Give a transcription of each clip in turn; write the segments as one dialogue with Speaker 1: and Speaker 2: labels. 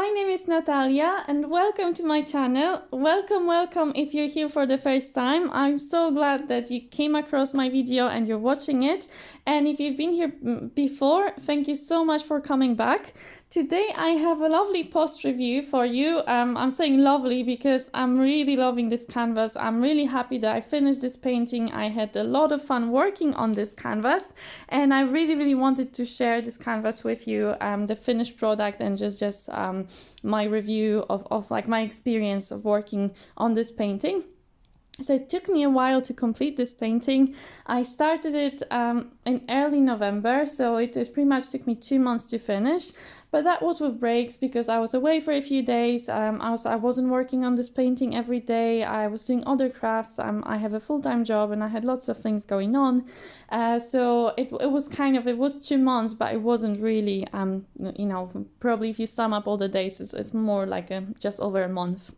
Speaker 1: my name is Natalia and welcome to my channel. Welcome if you're here for the first time. I'm so glad that you came across my video and you're watching it. And if you've been here before, thank you so much for coming back. Today I have a lovely post review for you. I'm saying lovely because I'm really loving this canvas. I'm really happy that I finished this painting. I had a lot of fun working on this canvas and I really wanted to share this canvas with you, the finished product, and just my review of like my experience of working on this painting. So it took me a while to complete this painting. I started it in early November, so it pretty much took me 2 months to finish. But that was with breaks because I was away for a few days. I wasn't working on this painting every day. I was doing other crafts. I have a full-time job and I had lots of things going on. So it was 2 months, but it wasn't really, probably if you sum up all the days, it's more like just over a month.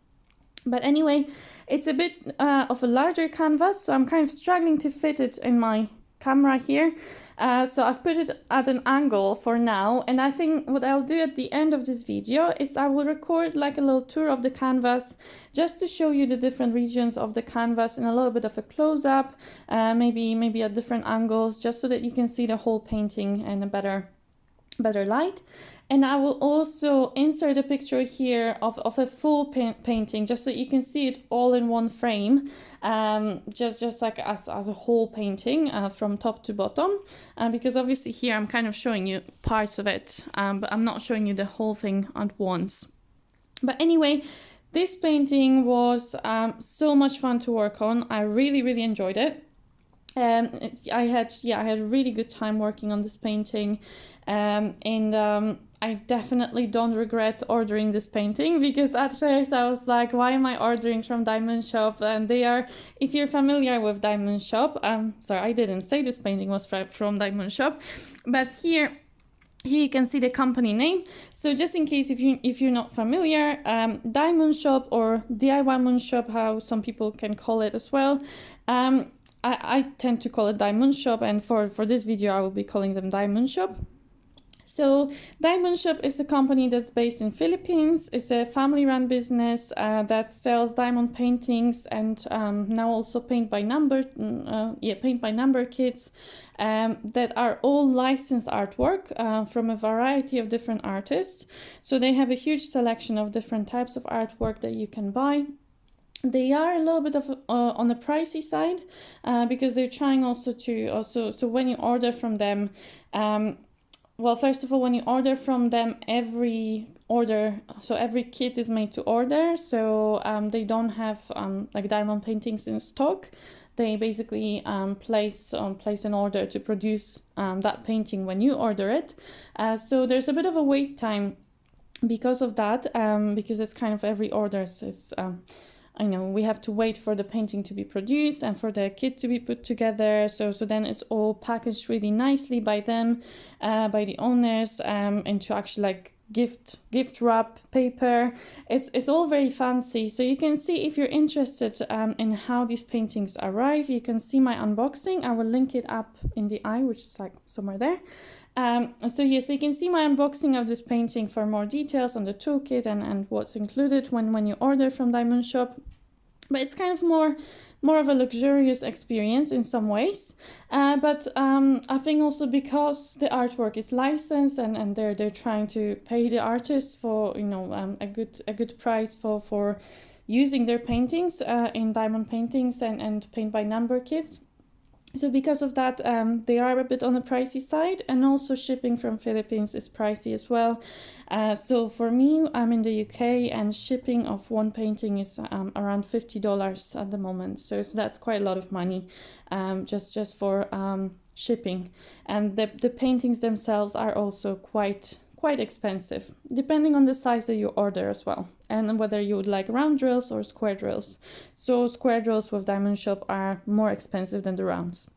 Speaker 1: But anyway, it's a bit of a larger canvas, so I'm kind of struggling to fit it in my camera here. So I've put it at an angle for now, and I think what I'll do at the end of this video is I will record like a little tour of the canvas just to show you the different regions of the canvas and a little bit of a close-up, maybe at different angles, just so that you can see the whole painting in a better light. And I will also insert a picture here of a full painting, just so you can see it all in one frame, just like as a whole painting from top to bottom, because obviously here I'm kind of showing you parts of it, but I'm not showing you the whole thing at once. But anyway, this painting was so much fun to work on. I really enjoyed it. I had a really good time working on this painting, and I definitely don't regret ordering this painting, because at first I was like, why am I ordering from DIYMoonshop? And they are, if you're familiar with DIYMoonshop, sorry, I didn't say this painting was from DIYMoonshop, but here you can see the company name. So just in case if you're not familiar, DIYMoonshop or DIYMoonshop, how some people can call it as well. I tend to call it DIYMoonshop, and for this video I will be calling them DIYMoonshop. So DIYMoonshop is a company that's based in Philippines. It's a family-run business that sells diamond paintings and now also paint by number kits that are all licensed artwork from a variety of different artists. So they have a huge selection of different types of artwork that you can buy. They are a little bit of on the pricey side because they're trying also to so when you order from them, well, first of all, when you order from them, every kit is made to order, so they don't have like diamond paintings in stock. They basically place an order to produce that painting when you order it. So there's a bit of a wait time because of that, because it's kind of every order is. I know we have to wait for the painting to be produced and for the kit to be put together. So then it's all packaged really nicely by them, by the owners, and to actually like gift wrap paper. It's all very fancy. So you can see, if you're interested in how these paintings arrive, you can see my unboxing. I will link it up in the eye, which is like somewhere there. So you can see my unboxing of this painting for more details on the toolkit and what's included when you order from DIYMoonshop. But it's kind of more of a luxurious experience in some ways. But I think also because the artwork is licensed and they're trying to pay the artists for a good price for using their paintings in diamond paintings and paint by number kits. So because of that, they are a bit on the pricey side, and also shipping from Philippines is pricey as well. So for me, I'm in the UK, and shipping of one painting is around $50 at the moment. So that's quite a lot of money, just for shipping. And the paintings themselves are also quite expensive, depending on the size that you order as well, and whether you would like round drills or square drills. So square drills with DIYMoonshop are more expensive than the rounds.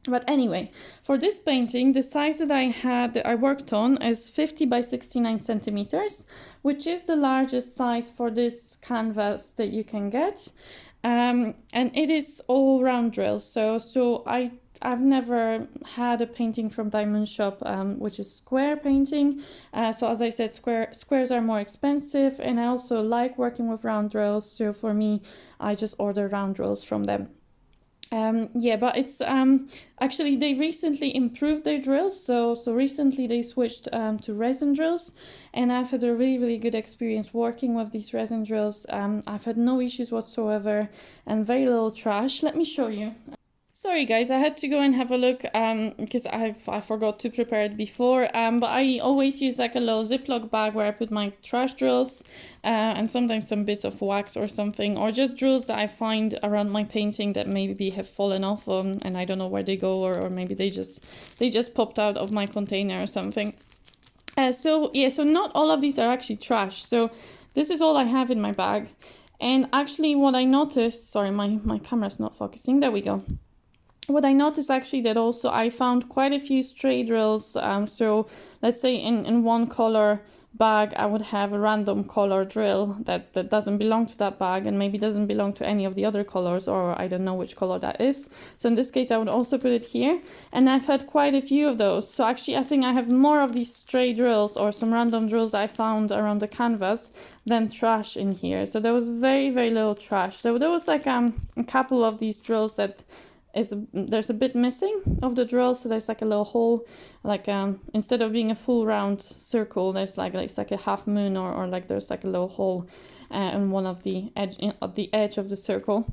Speaker 1: But anyway, for this painting, the size that I worked on is 50 by 69 centimeters, which is the largest size for this canvas that you can get. And it is all round drills. So I I've never had a painting from DIYMoonshop, which is square painting. So as I said, squares are more expensive, and I also like working with round drills. So for me, I just order round drills from them. Yeah, but it's actually they recently improved their drills. So recently they switched to resin drills, and I've had a really good experience working with these resin drills. I've had no issues whatsoever and very little trash. Let me show you. Sorry guys, I had to go and have a look because I forgot to prepare it before, but I always use like a little Ziploc bag where I put my trash drills and sometimes some bits of wax or something, or just drills that I find around my painting that maybe have fallen off and I don't know where they go, or maybe they just popped out of my container or something. So not all of these are actually trash. So this is all I have in my bag. And actually what I noticed, sorry, my camera's not focusing, there we go. What I noticed actually that also I found quite a few stray drills. So let's say in one color bag I would have a random color drill that doesn't belong to that bag and maybe doesn't belong to any of the other colors, or I don't know which color that is. So in this case I would also put it here, and I've had quite a few of those. So actually I think I have more of these stray drills or some random drills I found around the canvas than trash in here. So there was very little trash. So there was like a couple of these drills that there's a bit missing of the drill, so there's like a little hole, like instead of being a full round circle, there's like it's like a half moon, or like there's like a little hole in one of the edge of the circle.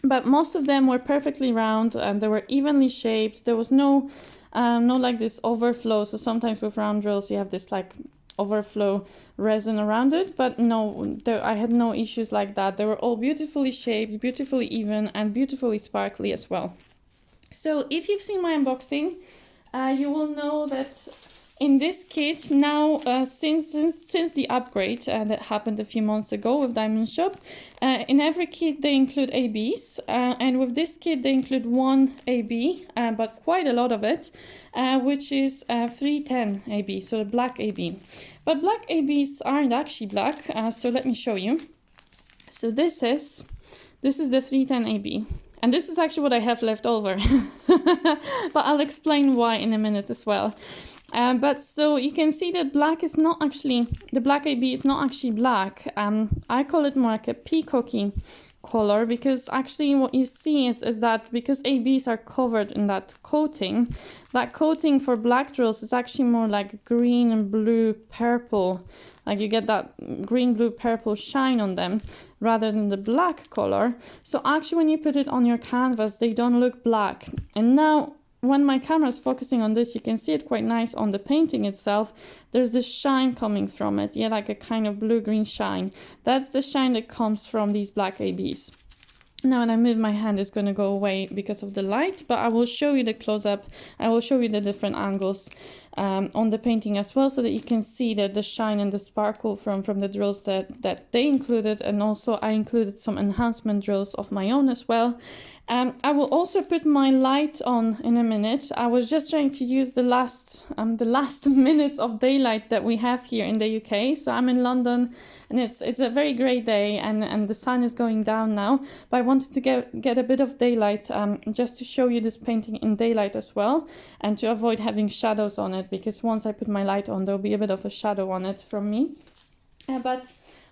Speaker 1: But most of them were perfectly round and they were evenly shaped. There was no like this overflow. So sometimes with round drills you have this like overflow resin around it, but no, I had no issues like that. They were all beautifully shaped, beautifully even, and beautifully sparkly as well. So if you've seen my unboxing, you will know that in this kit now, since the upgrade that happened a few months ago with DIYMoonshop, in every kit they include ABs, and with this kit they include one AB, but quite a lot of it, which is 310 AB, so the black AB. But black ABs aren't actually black, so let me show you. So this is the 310 AB. And this is actually what I have left over, but I'll explain why in a minute as well. But so you can see that black is not actually, the black AB is not actually black. I call it more like a peacocky color, because actually what you see is that because ABs are covered in that coating for black drills is actually more like green and blue purple. Like you get that green, blue, purple shine on them rather than the black color. So actually when you put it on your canvas, they don't look black. And now when my camera is focusing on this, you can see it quite nice on the painting itself. There's this shine coming from it. Yeah, like a kind of blue-green shine. That's the shine that comes from these black ABs. Now when I move my hand, it's going to go away because of the light, but I will show you the close-up. I will show you the different angles on the painting as well, so that you can see that the shine and the sparkle from the drills that they included, and also I included some enhancement drills of my own as well. I will also put my light on in a minute. I was just trying to use the last minutes of daylight that we have here in the UK. So I'm in London and it's a very great day, and the sun is going down now. But I wanted to get a bit of daylight just to show you this painting in daylight as well, and to avoid having shadows on it, because once I put my light on, there'll be a bit of a shadow on it from me.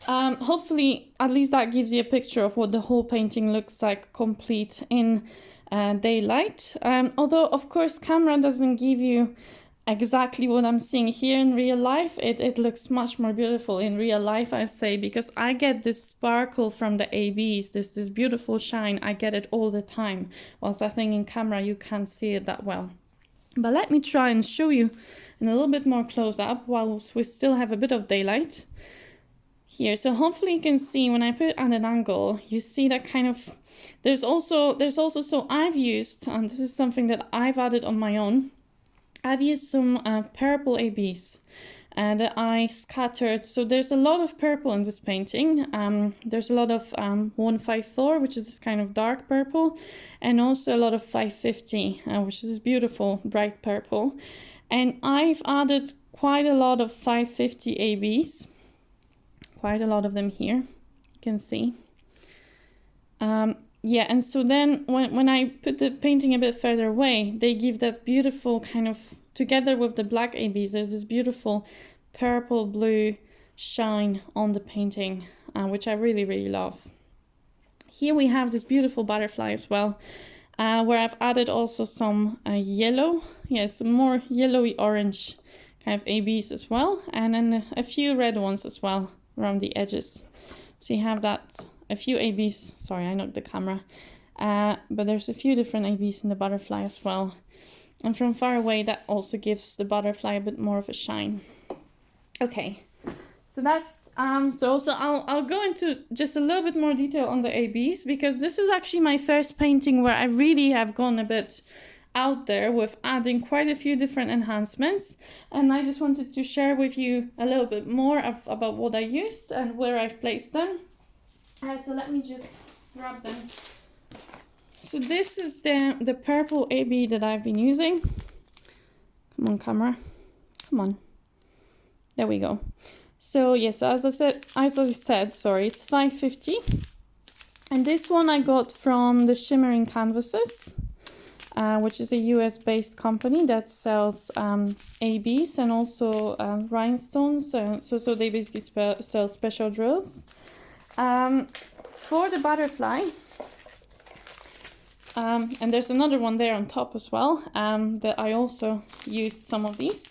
Speaker 1: Hopefully at least that gives you a picture of what the whole painting looks like complete in daylight. Although of course camera doesn't give you exactly what I'm seeing here in real life. It looks much more beautiful in real life, I say, because I get this sparkle from the ABs, this beautiful shine. I get it all the time, whilst I think in camera you can't see it that well. But let me try and show you in a little bit more close up whilst we still have a bit of daylight here. So hopefully you can see when I put it at an angle, you see that kind of, there's also, so I've used, and this is something that I've added on my own, I've used some purple ABs that I scattered. So there's a lot of purple in this painting. There's a lot of 154, which is this kind of dark purple, and also a lot of 550, which is this beautiful bright purple. And I've added quite a lot of 550 ABs, quite a lot of them here, you can see. yeah, and so then when I put the painting a bit further away, they give that beautiful kind of, together with the black ABs, there's this beautiful purple blue shine on the painting, which I really, really love. Here we have this beautiful butterfly as well, where I've added also some yellow, some more yellowy orange kind of ABs as well, and then a few red ones as well around the edges. So you have that, a few ABs, sorry I knocked the camera, but there's a few different ABs in the butterfly as well. And from far away that also gives the butterfly a bit more of a shine. Okay, so that's, so I'll go into just a little bit more detail on the ABs, because this is actually my first painting where I really have gone a bit out there with adding quite a few different enhancements, and I just wanted to share with you a little bit more about what I used and where I've placed them. So let me just grab them. So this is the purple AB that I've been using. Come on, camera, come on, there we go. So yes, as I said, sorry, it's 550, and this one I got from the Shimmering Canvases, which is a US-based company that sells ABs and also rhinestones. So they basically sell special drills. For the butterfly, and there's another one there on top as well, that I also used some of these.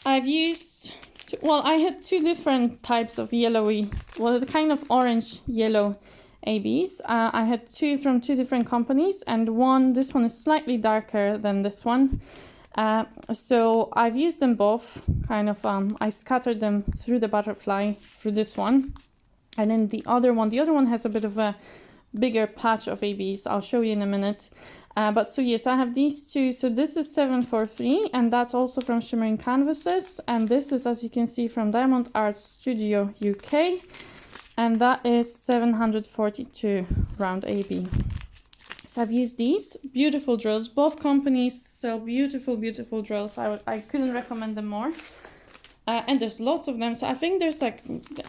Speaker 1: I've used, well, I had two different types of yellowy, well, the kind of orange-yellow ABs. I had two from two different companies, and this one is slightly darker than this one. So I've used them both, kind of, I scattered them through the butterfly, through this one. And then the other one has a bit of a bigger patch of ABs. I'll show you in a minute. But so yes, I have these two. So this is 743, and that's also from Shimmering Canvases. And this is, as you can see, from Diamond Art Studio UK. And that is 742 round AB. So I've used these beautiful drills. Both companies sell beautiful, beautiful drills. I couldn't recommend them more. And there's lots of them. So I think there's like,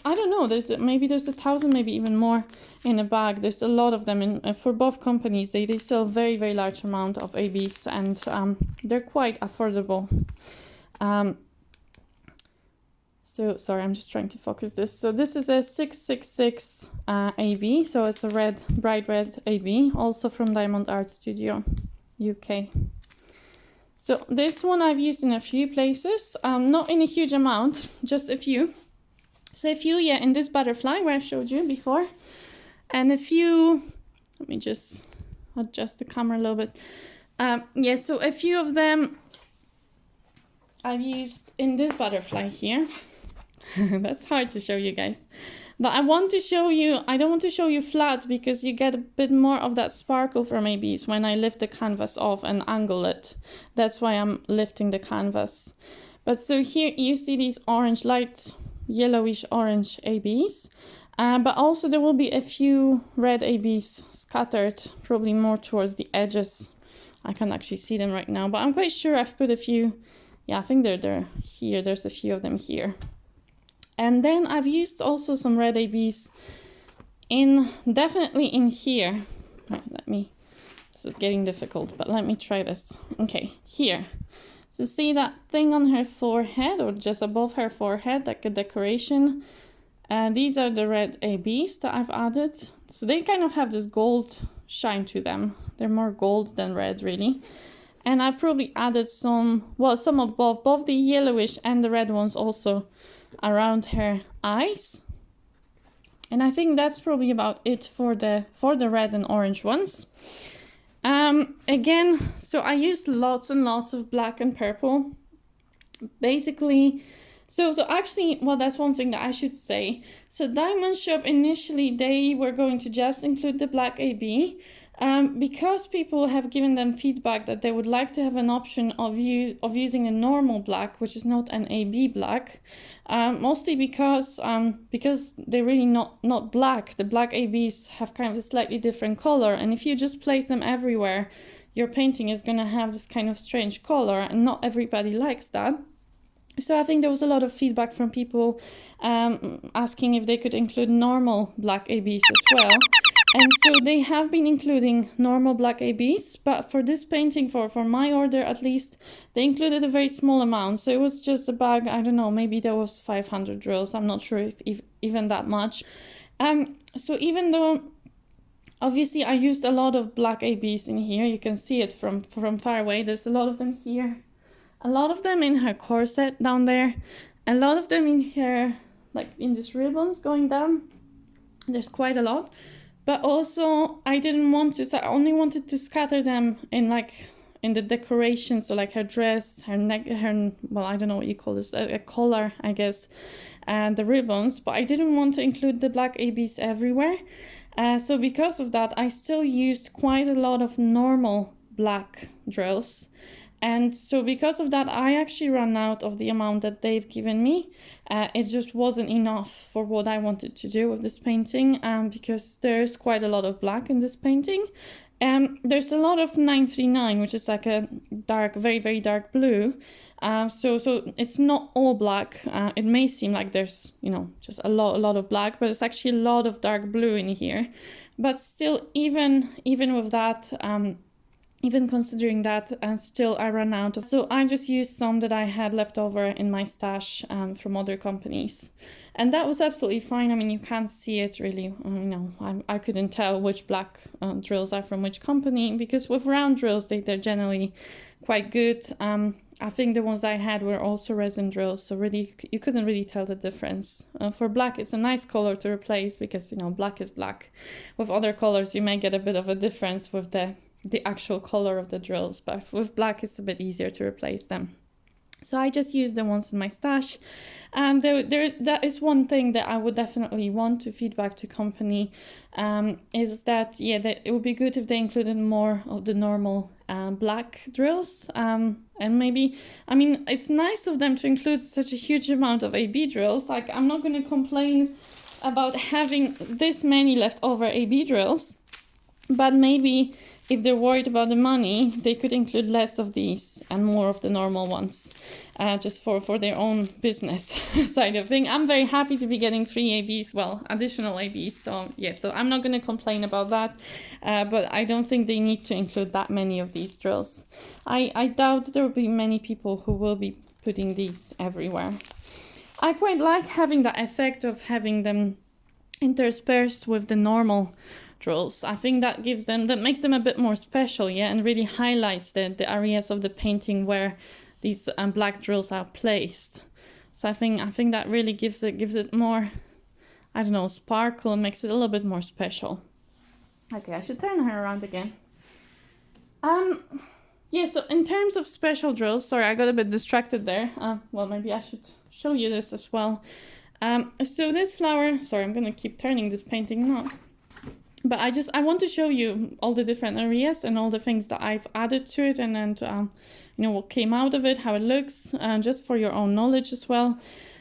Speaker 1: I don't know, there's 1,000, maybe even more in a bag. There's a lot of them in for both companies. They sell very, very large amount of ABs, and they're quite affordable. So sorry, I'm just trying to focus this. So this is a 666 AB. So it's a red, bright red AB, also from Diamond Art Studio UK. So this one I've used in a few places, not in a huge amount, just a few. So a few, yeah, in this butterfly where I showed you before. And a few, let me just adjust the camera a little bit. Yeah, so a few of them I've used in this butterfly here. That's hard to show you guys. But I want to show you, I don't want to show you flat because you get a bit more of that sparkle from ABs when I lift the canvas off and angle it. That's why I'm lifting the canvas. But so here you see these orange, light yellowish orange ABs. But also there will be a few red ABs scattered, probably more towards the edges. I can't actually see them right now, but I'm quite sure I've put a few. Yeah, I think they're here. There's a few of them here. And then I've used also some red ABs definitely in here. Right, this is getting difficult, but let me try this. Okay, here. So see that thing on her forehead, or just above her forehead, like a decoration? These are the red ABs that I've added. So they kind of have this gold shine to them. They're more gold than red, really. And I've probably added some of both the yellowish and the red ones also around her eyes. And I think that's probably about it for the red and orange ones. Again, so I used lots and lots of black and purple. Basically, so actually, well, that's one thing that I should say. So DIYMoonshop, initially, they were going to just include the black AB. Because people have given them feedback that they would like to have an option of using a normal black, which is not an AB black, mostly because they're really not black. The black ABs have kind of a slightly different color, and if you just place them everywhere, your painting is going to have this kind of strange color, and not everybody likes that. So I think there was a lot of feedback from people asking if they could include normal black ABs as well. And so they have been including normal black ABs, but for this painting, for my order at least, they included a very small amount. So it was just a bag, I don't know, maybe there was 500 drills. I'm not sure if even that much. So even though obviously I used a lot of black ABs in here, you can see it from far away. There's a lot of them here, a lot of them in her corset down there, a lot of them in here, like in these ribbons going down. There's quite a lot. But also, I didn't want to, so I only wanted to scatter them in the decoration, so like her dress, her neck, well, I don't know what you call this, a collar, I guess, and the ribbons, but I didn't want to include the black ABs everywhere. So because of that, I still used quite a lot of normal black drills. And so because of that, I actually ran out of the amount that they've given me. It just wasn't enough for what I wanted to do with this painting, because there's quite a lot of black in this painting. There's a lot of 939, which is like a dark, very, very dark blue. So it's not all black. It may seem like there's, just a lot of black, but it's actually a lot of dark blue in here. But still, even with that, even considering that, still I ran out of. So I just used some that I had left over in my stash from other companies. And that was absolutely fine. I mean, you can't see it really. I couldn't tell which black drills are from which company, because with round drills, they're generally quite good. I think the ones that I had were also resin drills, so really you couldn't really tell the difference. For black, it's a nice color to replace because, black is black. With other colors, you may get a bit of a difference with the actual color of the drills, but with black it's a bit easier to replace them. So I just used the ones in my stash. And that is one thing that I would definitely want to feedback to company, is that that it would be good if they included more of the normal black drills. And maybe, I mean, it's nice of them to include such a huge amount of AB drills. Like, I'm not going to complain about having this many leftover AB drills, but maybe if they're worried about the money, they could include less of these and more of the normal ones, just for their own business side of thing. I'm very happy to be getting 3 ABs, well, additional ABs. So so I'm not going to complain about that, but I don't think they need to include that many of these drills. I doubt there will be many people who will be putting these everywhere. I quite like having that effect of having them interspersed with the normal drills. I think that makes them a bit more special, and really highlights the areas of the painting where these black drills are placed. So I think that really gives it more, I don't know, sparkle, and makes it a little bit more special. Okay, I should turn her around again. So in terms of special drills, sorry, I got a bit distracted there. Well, maybe I should show you this as well. So this flower, sorry, I'm gonna keep turning this painting now. But I want to show you all the different areas and all the things that I've added to it, and then what came out of it, how it looks, just for your own knowledge as well.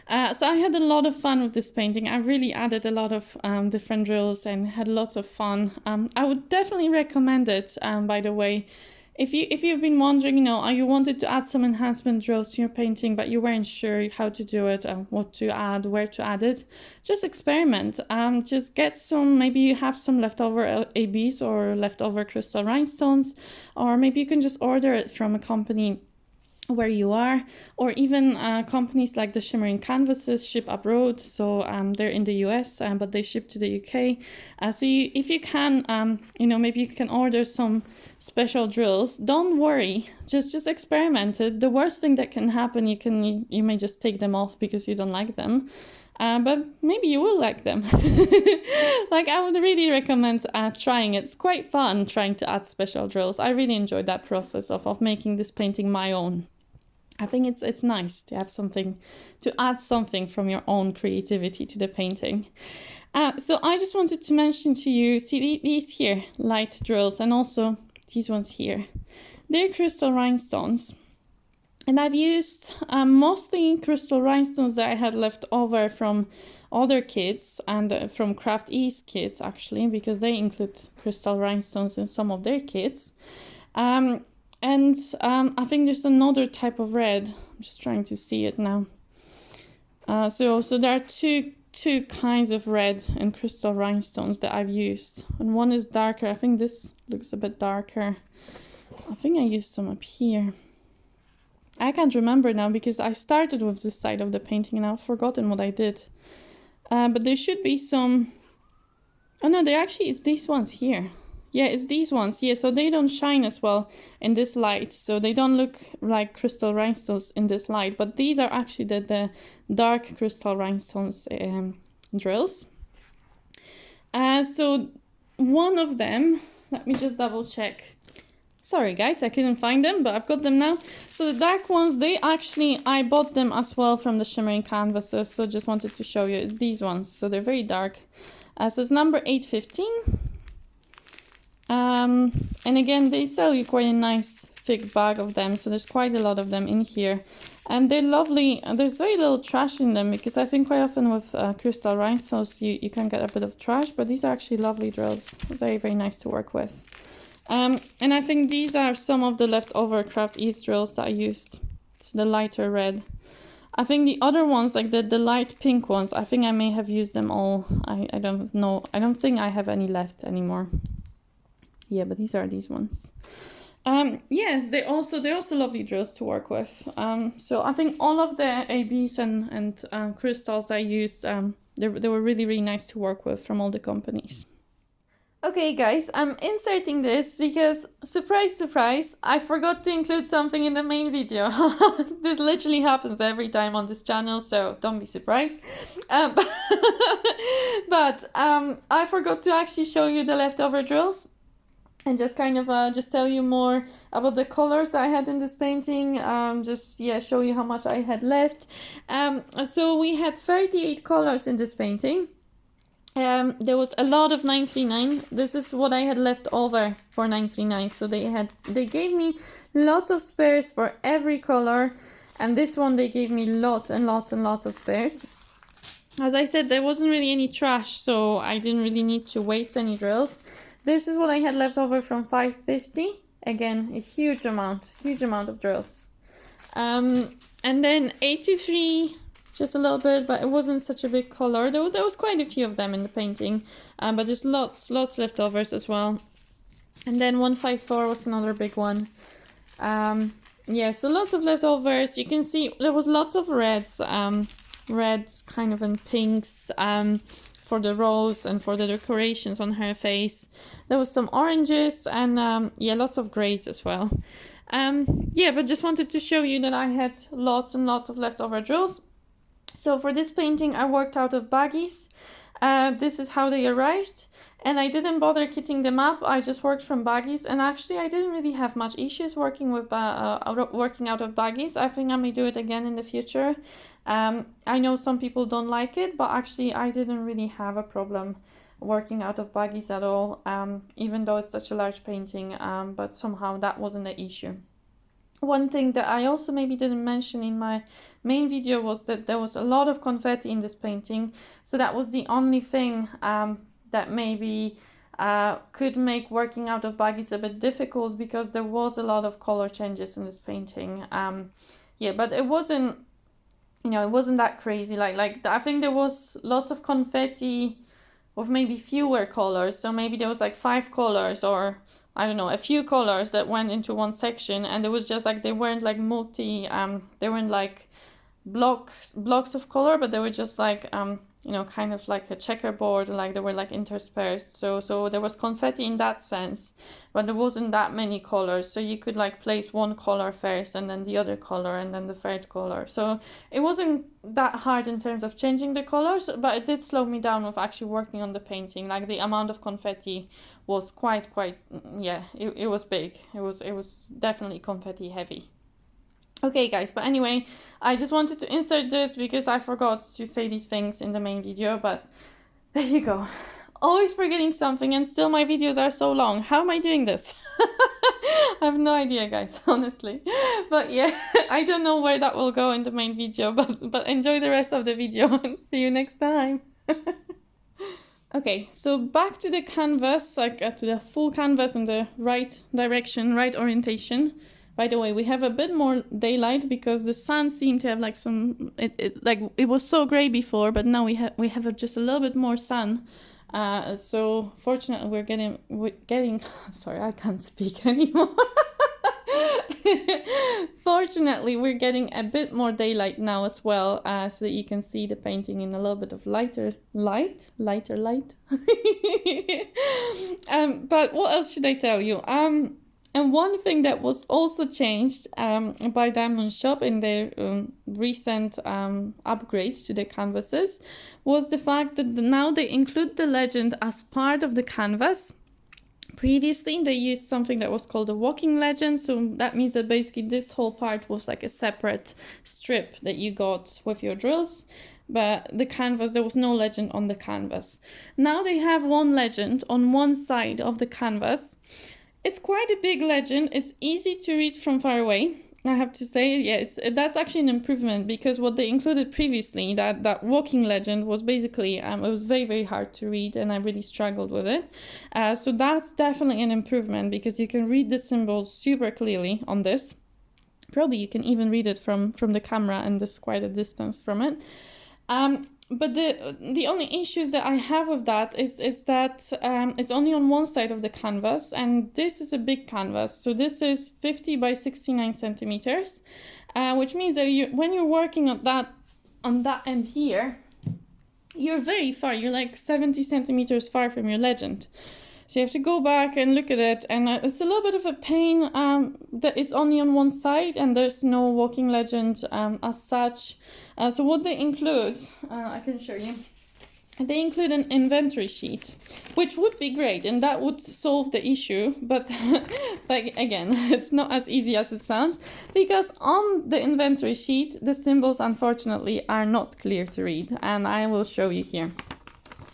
Speaker 1: So I had a lot of fun with this painting. I really added a lot of different drills and had lots of fun. I would definitely recommend it, by the way. If you've been wondering, you wanted to add some enhancement drills to your painting, but you weren't sure how to do it, what to add, where to add it, just experiment. Just get some, maybe you have some leftover ABs or leftover crystal rhinestones, or maybe you can just order it from a company where you are, or even companies like the Shimmering Canvases ship abroad, so they're in the US, but they ship to the UK. So if you can, maybe you can order some special drills. Don't worry, just experiment it. The worst thing that can happen, you may just take them off because you don't like them. But maybe you will like them. Like, I would really recommend trying it. It's quite fun trying to add special drills. I really enjoyed that process of making this painting my own. I think it's nice to have to add something from your own creativity to the painting. So I just wanted to mention to you, see these here, light drills, and also these ones here. They're crystal rhinestones. And I've used mostly crystal rhinestones that I had left over from other kits and from Craft East kits, actually, because they include crystal rhinestones in some of their kits. And I think there's another type of red. I'm just trying to see it now. So there are two two kinds of red and crystal rhinestones that I've used, and one is darker. I think this looks a bit darker. I think I used some up here. I can't remember now because I started with this side of the painting and I've forgotten what I did. But there should be some... Oh no, it's these ones here. Yeah, it's these ones. Yeah, so they don't shine as well in this light. So they don't look like crystal rhinestones in this light. But these are actually the dark crystal rhinestones drills. So one of them, let me just double check. Sorry guys, I couldn't find them, but I've got them now. So the dark ones, I bought them as well from the shimmering canvases. So just wanted to show you, it's these ones. So they're very dark. So it's number 815. And again, they sell you quite a nice thick bag of them. So there's quite a lot of them in here. And they're lovely. There's very little trash in them because I think quite often with crystal rhinestones, you can get a bit of trash. But these are actually lovely drills. Very, very nice to work with. And I think these are some of the leftover Craft Ease drills that I used. It's the lighter red. I think the other ones, like the light pink ones, I think I may have used them all. I don't know. I don't think I have any left anymore. Yeah, but these are these ones. Yeah, they're also lovely drills to work with. So I think all of the ABs and crystals I used, they were really, really nice to work with from all the companies. Okay guys, I'm inserting this because, surprise, surprise, I forgot to include something in the main video. This literally happens every time on this channel, so don't be surprised. But I forgot to actually show you the leftover drills and just kind of just tell you more about the colors that I had in this painting. Show you how much I had left. So we had 38 colors in this painting. There was a lot of 939. This is what I had left over for 939. So they gave me lots of spares for every color, and this one they gave me lots and lots and lots of spares. As I said, there wasn't really any trash, so I didn't really need to waste any drills. This is what I had left over from 550. Again, a huge amount of drills. And then 83. Just a little bit, but it wasn't such a big color. There was quite a few of them in the painting, but there's lots leftovers as well. And then 154 was another big one. Yeah, so lots of leftovers. You can see there was lots of reds, reds kind of and pinks for the rose and for the decorations on her face. There was some oranges and yeah, lots of grays as well. Yeah, but just wanted to show you that I had lots and lots of leftover drills. So for this painting, I worked out of baggies. This is how they arrived. And I didn't bother kitting them up. I just worked from baggies. And actually, I didn't really have much issues working with working out of baggies. I think I may do it again in the future. I know some people don't like it, but actually, I didn't really have a problem working out of baggies at all, even though it's such a large painting. But somehow that wasn't the issue. One thing that I also maybe didn't mention in my main video was that there was a lot of confetti in this painting. So that was the only thing that maybe could make working out of baggies a bit difficult, because there was a lot of color changes in this painting. Yeah, but it wasn't, you know, it wasn't that crazy. Like I think there was lots of confetti with maybe fewer colors. So maybe there was like 5 colors, or I don't know, a few colors that went into one section, and it was just like, they weren't like they weren't like blocks of color, but they were just like, you know, kind of like a checkerboard, like they were like interspersed. So there was confetti in that sense, but there wasn't that many colors. So you could like place one color first and then the other color and then the third color. So it wasn't that hard in terms of changing the colors, but it did slow me down with actually working on the painting. Like the amount of confetti was quite, yeah, it was big. It was definitely confetti heavy. Okay guys, but anyway, I just wanted to insert this because I forgot to say these things in the main video, but there you go. Always forgetting something, and still my videos are so long. How am I doing this? I have no idea guys, honestly. But yeah, I don't know where that will go in the main video, but enjoy the rest of the video and see you next time. Okay, so back to the canvas, like to the full canvas in the right direction, right orientation. By the way, we have a bit more daylight because the sun seemed to have like some, it's like it was so gray before, but now we have just a little bit more sun. So fortunately we're getting sorry, I can't speak anymore. Fortunately, we're getting a bit more daylight now as well, so that you can see the painting in a little bit of lighter light. But what else should I tell you? And one thing that was also changed by DIYMoonshop in their recent upgrades to their canvases was the fact that now they include the legend as part of the canvas. Previously, they used something that was called a walking legend, so that means that basically this whole part was like a separate strip that you got with your drills, but the canvas, there was no legend on the canvas. Now they have one legend on one side of the canvas. It's quite a big legend. It's easy to read from far away, I have to say. Yes, that's actually an improvement, because what they included previously, that walking legend, was basically it was very, very hard to read, and I really struggled with it. So that's definitely an improvement, because you can read the symbols super clearly on this. Probably you can even read it from the camera, and there's quite a distance from it. But the only issues that I have with that is that it's only on one side of the canvas, and this is a big canvas. So this is 50 by 69 centimeters, which means that when you're working on that end here, you're very far. You're like 70 centimeters far from your legend. So you have to go back and look at it, and it's a little bit of a pain that it's only on one side and there's no walking legend as such. So what they include, I can show you. They include an inventory sheet, which would be great, and that would solve the issue. But like again, it's not as easy as it sounds, because on the inventory sheet, the symbols unfortunately are not clear to read, and I will show you here.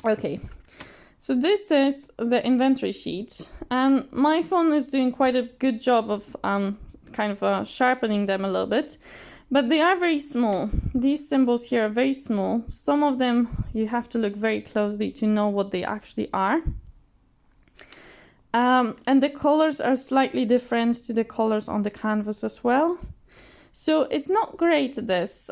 Speaker 1: Okay. So this is the inventory sheet. My phone is doing quite a good job of sharpening them a little bit, but they are very small. These symbols here are very small. Some of them you have to look very closely to know what they actually are. And the colors are slightly different to the colors on the canvas as well. So it's not great, this.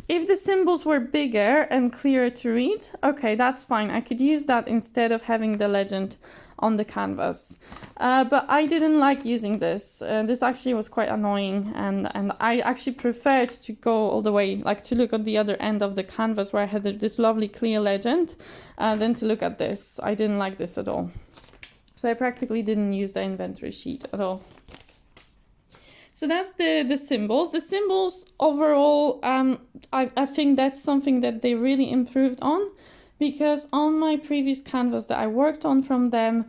Speaker 1: If the symbols were bigger and clearer to read, okay, that's fine. I could use that instead of having the legend on the canvas. But I didn't like using this. This actually was quite annoying, and I actually preferred to go all the way, like to look at the other end of the canvas where I had this lovely clear legend, than to look at this. I didn't like this at all. So I practically didn't use the inventory sheet at all. So that's the symbols. The symbols overall, I think that's something that they really improved on, because on my previous canvas that I worked on from them,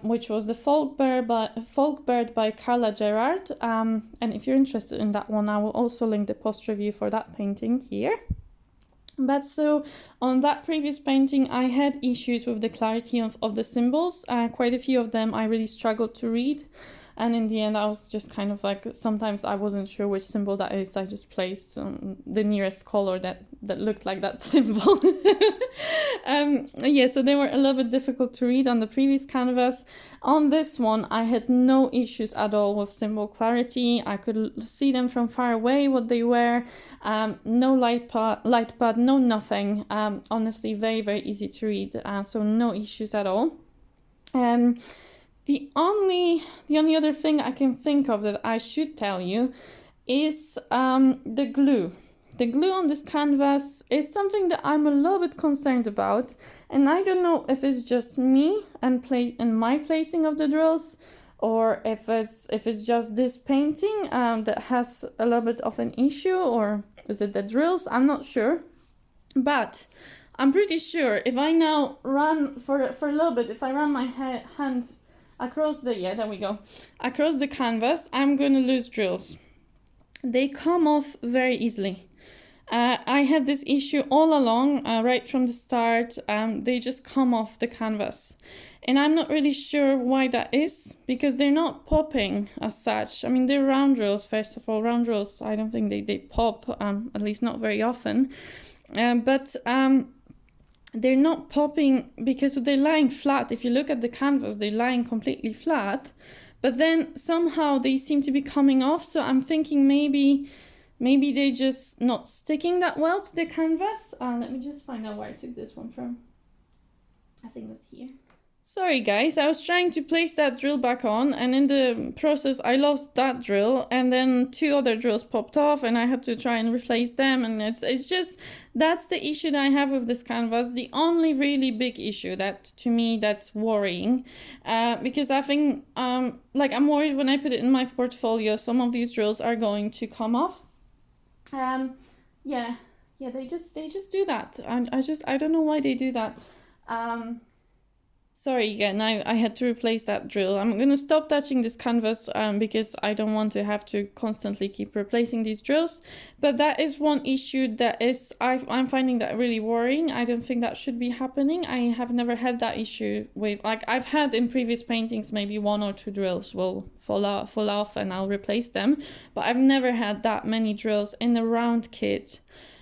Speaker 1: which was the Folk Bird by Carla Gerard, and if you're interested in that one, I will also link the post review for that painting here. But so on that previous painting, I had issues with the clarity of the symbols. Quite a few of them I really struggled to read. And in the end, I was just kind of like, sometimes I wasn't sure which symbol that is. I just placed the nearest color that looked like that symbol. Yeah, so they were a little bit difficult to read on the previous canvas. On this one, I had no issues at all with symbol clarity. I could see them from far away, what they were. No light pad, no nothing. Honestly, very, very easy to read. So no issues at all. The only other thing I can think of that I should tell you is the glue. The glue on this canvas is something that I'm a little bit concerned about, and I don't know if it's just me and my placing of the drills, or if it's just this painting that has a little bit of an issue, or is it the drills? I'm not sure, but I'm pretty sure if I now run for a little bit, if I run my hand across across the canvas, I'm going to lose drills. They come off very easily. I had this issue all along, right from the start. They just come off the canvas. And I'm not really sure why that is, because they're not popping as such. I mean, they're round drills, first of all. Round drills, I don't think they pop, at least not very often. But they're not popping because they're lying flat. If you look at the canvas, they're lying completely flat. but then somehow they seem to be coming off. So I'm thinking maybe they're just not sticking that well to the canvas. Let me just find out where I took this one from. I think it was here. Sorry guys, I was trying to place that drill back on, and in the process I lost that drill, and then 2 other drills popped off and I had to try and replace them, and it's just, that's the issue that I have with this canvas. The only really big issue that to me that's worrying, because I think like I'm worried when I put it in my portfolio some of these drills are going to come off. Yeah, they just do that, and I don't know why they do that. Sorry again, I had to replace that drill. I'm gonna stop touching this canvas because I don't want to have to constantly keep replacing these drills. But that is one issue that is, I'm finding that really worrying. I don't think that should be happening. I have never had that issue with, like, I've had in previous paintings maybe 1 or 2 drills will fall off and I'll replace them. But I've never had that many drills in the round kit.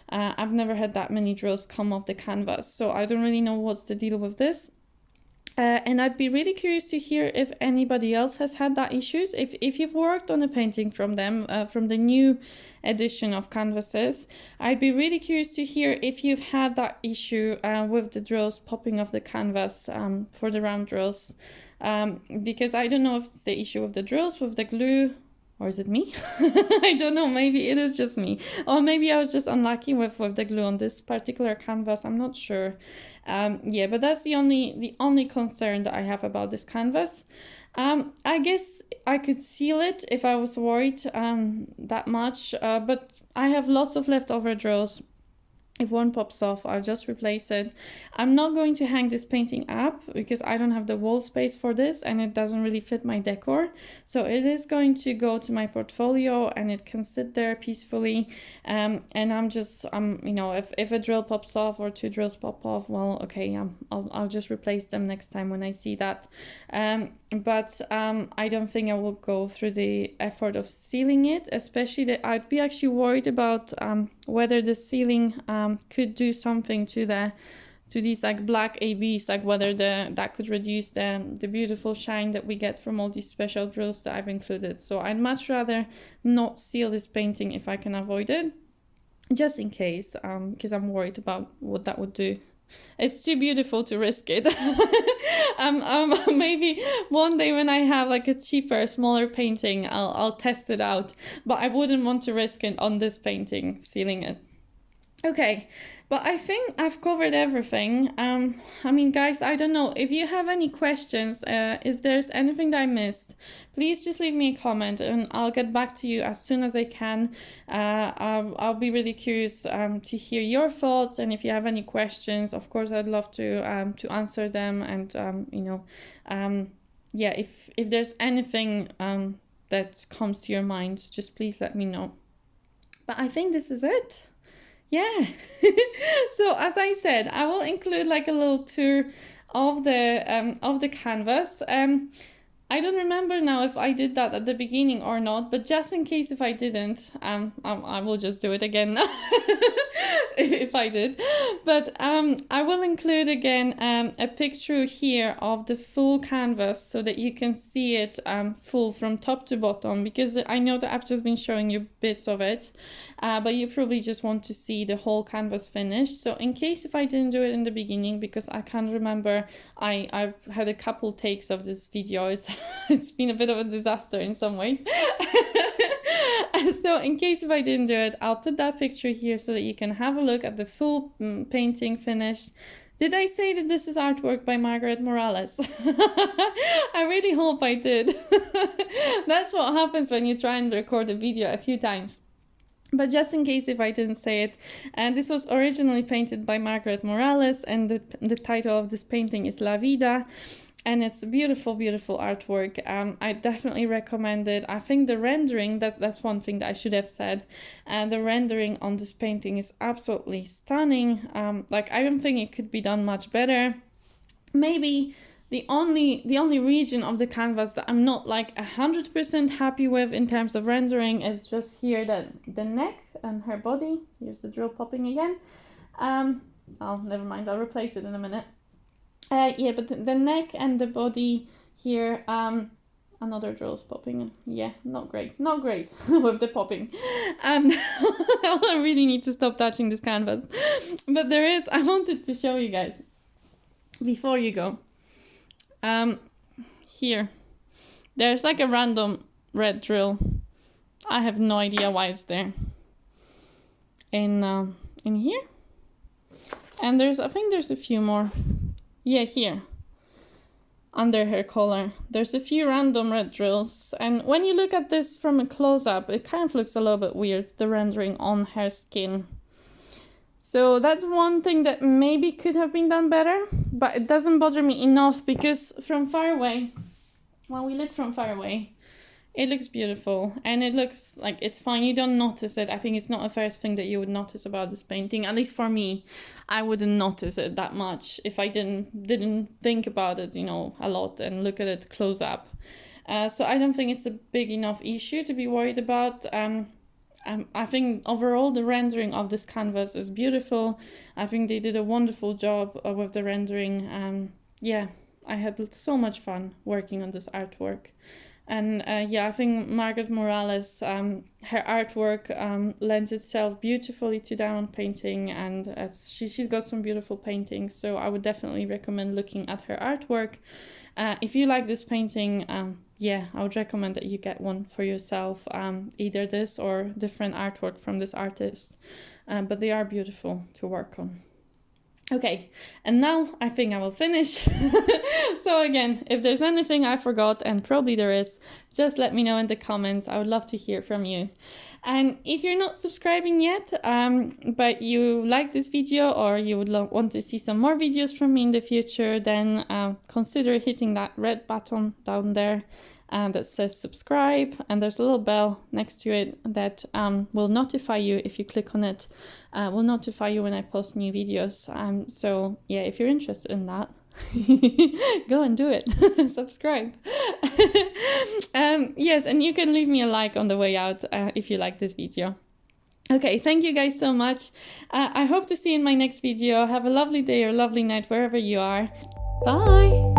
Speaker 1: I've never had that many drills come off the canvas. So I don't really know what's the deal with this. And I'd be really curious to hear if anybody else has had that issues. If you've worked on a painting from them, from the new edition of canvases, I'd be really curious to hear if you've had that issue with the drills popping off the canvas for the round drills. Because I don't know if it's the issue with the drills, with the glue, or is it me? I don't know, maybe it is just me. Or maybe I was just unlucky with the glue on this particular canvas, I'm not sure. Yeah, but that's the only concern that I have about this canvas. I guess I could seal it if I was worried that much, but I have lots of leftover drills. If one pops off, I'll just replace it. I'm not going to hang this painting up because I don't have the wall space for this and it doesn't really fit my decor. So it is going to go to my portfolio and it can sit there peacefully. And I'm you know, if a drill pops off or 2 drills pop off, well, okay, I'll just replace them next time when I see that. But I don't think I will go through the effort of sealing it, especially that I'd be actually worried about whether the sealing could do something to these like black ABs, like whether that could reduce the beautiful shine that we get from all these special drills that I've included. So I'd much rather not seal this painting if I can avoid it, just in case, because I'm worried about what that would do. It's too beautiful to risk it. Maybe one day when I have like a cheaper, smaller painting, I'll test it out, but I wouldn't want to risk it on this painting, sealing it. Okay, but I think I've covered everything. I mean, guys, I don't know if you have any questions, if there's anything that I missed, please just leave me a comment and I'll get back to you as soon as I can. I'll be really curious to hear your thoughts, and if you have any questions, of course, I'd love to answer them. And you know, yeah, if there's anything that comes to your mind, just please let me know. But I think this is it. Yeah. So as I said, I will include like a little tour of the canvas. I don't remember now if I did that at the beginning or not, but just in case if I didn't, I will just do it again if I did. But I will include again a picture here of the full canvas so that you can see it full from top to bottom, because I know that I've just been showing you bits of it, but you probably just want to see the whole canvas finished. So in case if I didn't do it in the beginning, because I can't remember, I've had a couple takes of this video. It's been a bit of a disaster in some ways. So in case if I didn't do it, I'll put that picture here so that you can have a look at the full painting finished. Did I say that this is artwork by Margaret Morales? I really hope I did. That's what happens when you try and record a video a few times. But just in case if I didn't say it, and this was originally painted by Margaret Morales, and the title of this painting is La Vida. And it's beautiful, beautiful artwork. I definitely recommend it. I think the rendering, that's one thing that I should have said. And the rendering on this painting is absolutely stunning. Like, I don't think it could be done much better. Maybe the only region of the canvas that I'm not like 100% happy with in terms of rendering is just here, the neck and her body. Here's the drill popping again. Oh, never mind, I'll replace it in a minute. Yeah, but the neck and the body here, I'm another drill is popping. Yeah, not great. Not great with the popping. I really need to stop touching this canvas. But there is, I wanted to show you guys before you go. Here, there's like a random red drill. I have no idea why it's there. In here. And I think there's a few more. Yeah, here. Under her collar. There's a few random red drills. And when you look at this from a close-up, it kind of looks a little bit weird, the rendering on her skin. So that's one thing that maybe could have been done better, but it doesn't bother me enough because from far away, when we look from far away, it looks beautiful and it looks like it's fine. You don't notice it. I think it's not the first thing that you would notice about this painting. At least for me, I wouldn't notice it that much if I didn't think about it, you know, a lot and look at it close up. So I don't think it's a big enough issue to be worried about. I think overall the rendering of this canvas is beautiful. I think they did a wonderful job with the rendering. Yeah, I had so much fun working on this artwork. And yeah, I think Margaret Morales, her artwork lends itself beautifully to diamond painting, and she's got some beautiful paintings, so I would definitely recommend looking at her artwork. If you like this painting, yeah, I would recommend that you get one for yourself, either this or different artwork from this artist, but they are beautiful to work on. Okay, and now I think I will finish. So again, if there's anything I forgot, and probably there is, just let me know in the comments. I would love to hear from you. And if you're not subscribing yet, but you like this video or you would want to see some more videos from me in the future, then consider hitting that red button down there that says subscribe, and there's a little bell next to it that will notify you. If you click on it, will notify you when I post new videos. So yeah, if you're interested in that, go and do it. Subscribe. Yes, and you can leave me a like on the way out if you like this video. Okay, thank you guys so much. I hope to see you in my next video. Have a lovely day or lovely night wherever you are. Bye.